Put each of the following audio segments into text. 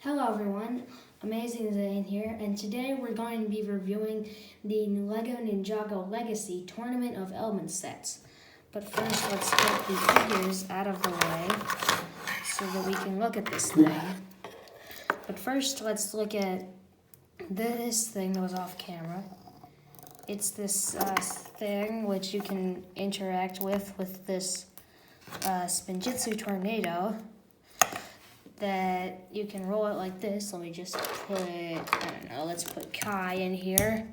Hello everyone, Amazing Zane here, and today we're going to be reviewing the Lego Ninjago Legacy Tournament of Elements sets. But first, let's get the figures out of the way so that we can look at this thing. But first, let's look at this thing that was off camera. It's this thing which you can interact with this Spinjitzu tornado that you can roll it like this. Let me just put, I don't know, let's put Kai in here.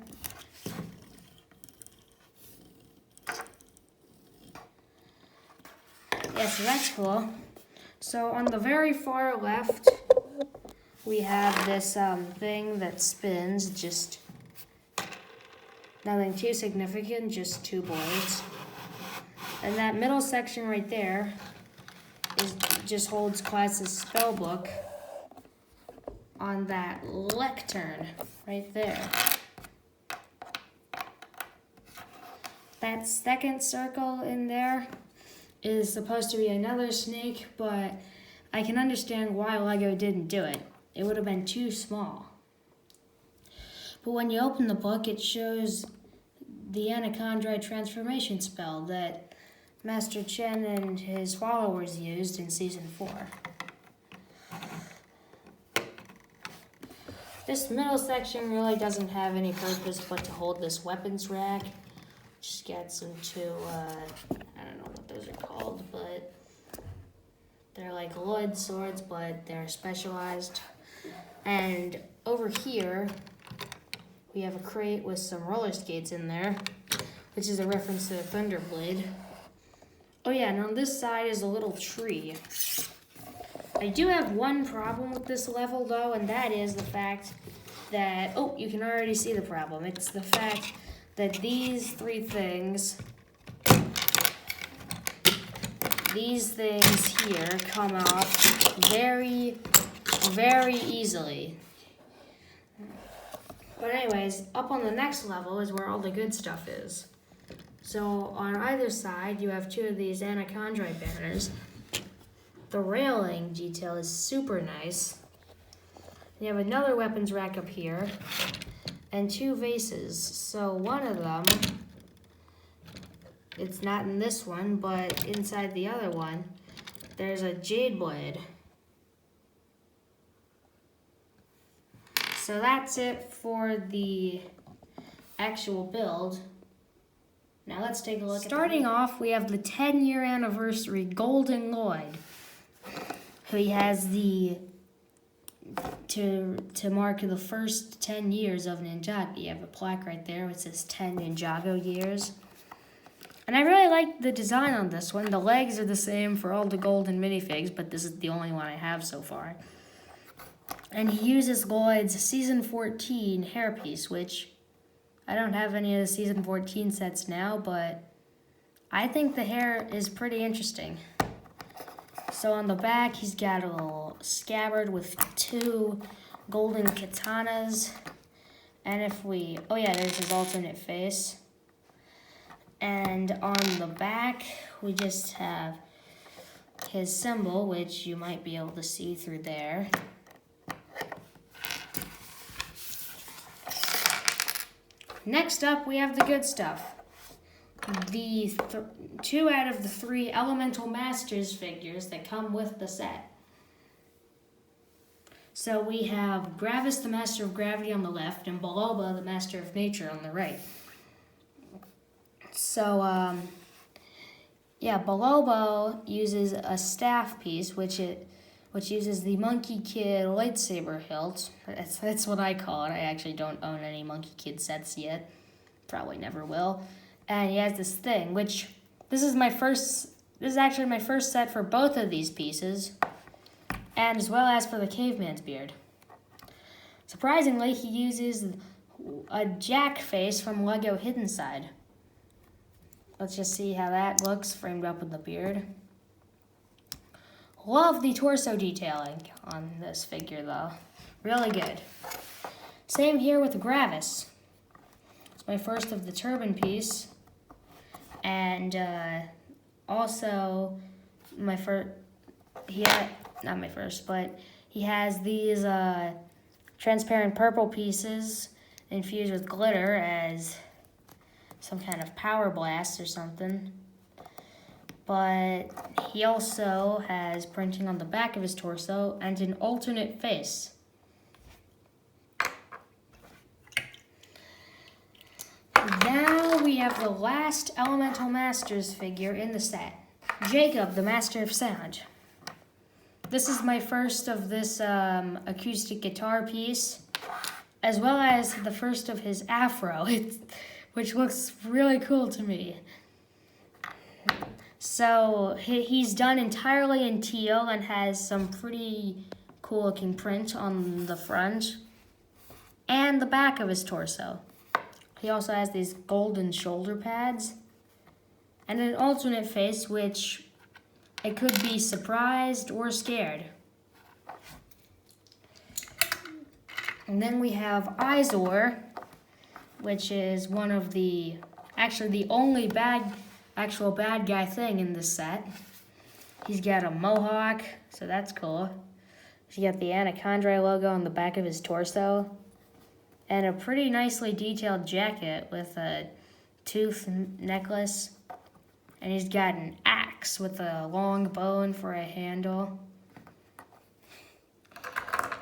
Yeah, so that's cool. So on the very far left, we have this thing that spins, just nothing too significant, just two boards. And that middle section right there just holds class's spellbook on that lectern right there. That second circle in there is supposed to be another snake, but I can understand why Lego didn't do it. It would have been too small. But when you open the book, it shows the Anaconda transformation spell that Master Chen and his followers used in Season 4. This middle section really doesn't have any purpose but to hold this weapons rack. Just gets into, I don't know what those are called, but they're like Lloyd swords, but they're specialized. And over here, we have a crate with some roller skates in there, which is a reference to the Thunderblade. Oh yeah, and on this side is a little tree. I do have one problem with this level though, and that is the fact that, oh, you can already see the problem. It's the fact that these things here come off very, very easily. But anyways, up on the next level is where all the good stuff is. So on either side, you have two of these Anaconda banners. The railing detail is super nice. You have another weapons rack up here, and two vases. So one of them, it's not in this one, but inside the other one, there's a jade blade. So that's it for the actual build. Now let's take a look. Starting off, we have the 10-year anniversary Golden Lloyd, who he has to mark the first 10 years of Ninjago. You have a plaque right there which says 10 Ninjago years. And I really like the design on this one. The legs are the same for all the golden minifigs, but this is the only one I have so far. And he uses Lloyd's Season 14 hairpiece, which I don't have any of the Season 14 sets now, but I think the hair is pretty interesting. So on the back, he's got a little scabbard with two golden katanas. And oh yeah, there's his alternate face. And on the back, we just have his symbol, which you might be able to see through there. Next up, we have the good stuff. The two out of the three Elemental Masters figures that come with the set. So we have Gravis, the Master of Gravity, on the left, and Baloba, the Master of Nature, on the right. So, yeah, Baloba uses a staff piece, which uses the Monkey Kid lightsaber hilt. That's what I call it. I actually don't own any Monkey Kid sets yet. Probably never will. And he has this thing, which this is actually my first set for both of these pieces, and as well as for the caveman's beard. Surprisingly, he uses a jack face from Lego Hidden Side. Let's just see how that looks framed up with the beard. Love the torso detailing on this figure though. Really good. Same here with Gravis. It's my first of the turban piece. And also my first, not my first, but He has these transparent purple pieces infused with glitter as some kind of power blast or something. But he also has printing on the back of his torso and an alternate face. Now we have the last Elemental Masters figure in the set, Jacob, the Master of Sound. This is my first of this acoustic guitar piece, as well as the first of his afro, which looks really cool to me. So he's done entirely in teal and has some pretty cool looking print on the front and the back of his torso. He also has these golden shoulder pads and an alternate face, which it could be surprised or scared. And then we have Izor, which is one of actually the only actual bad guy thing in this set. He's got a mohawk, so that's cool. He's got the Anaconda logo on the back of his torso, and a pretty nicely detailed jacket with a tooth necklace. And he's got an axe with a long bone for a handle.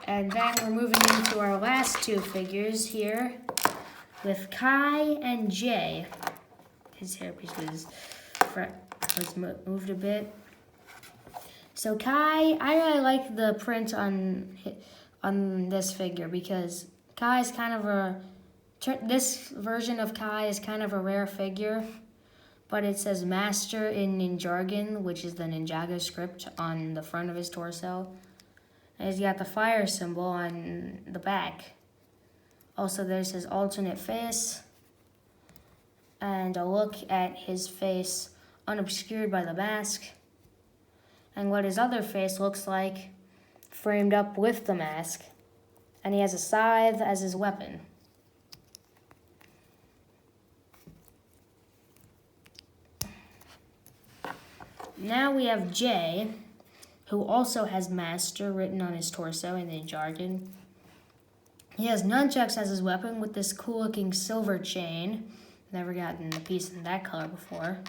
And then we're moving into our last two figures here with Kai and Jay. His hairpiece was moved a bit. So Kai, I really like the print on this figure because Kai is kind of this version of Kai is kind of a rare figure, but it says Master in Ninjago, which is the Ninjago script on the front of his torso. And he's got the fire symbol on the back. Also, there's his alternate face, and a look at his face unobscured by the mask, and what his other face looks like framed up with the mask. And he has a scythe as his weapon. Now we have Jay, who also has Master written on his torso in the jargon. He has nunchucks as his weapon with this cool looking silver chain. Never gotten a piece in that color before.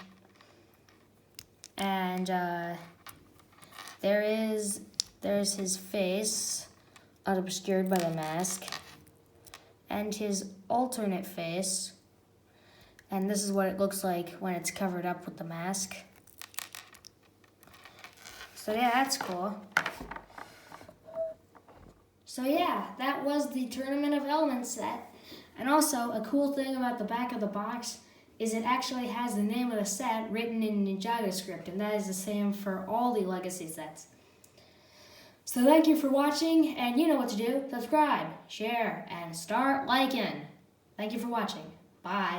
And there's his face, unobscured by the mask, and his alternate face. And this is what it looks like when it's covered up with the mask. So yeah, that's cool. So yeah, that was the Tournament of Elements set. And also, a cool thing about the back of the box is it actually has the name of the set written in Ninjago script, and that is the same for all the Legacy sets. So thank you for watching, and you know what to do. Subscribe, share, and start liking. Thank you for watching. Bye.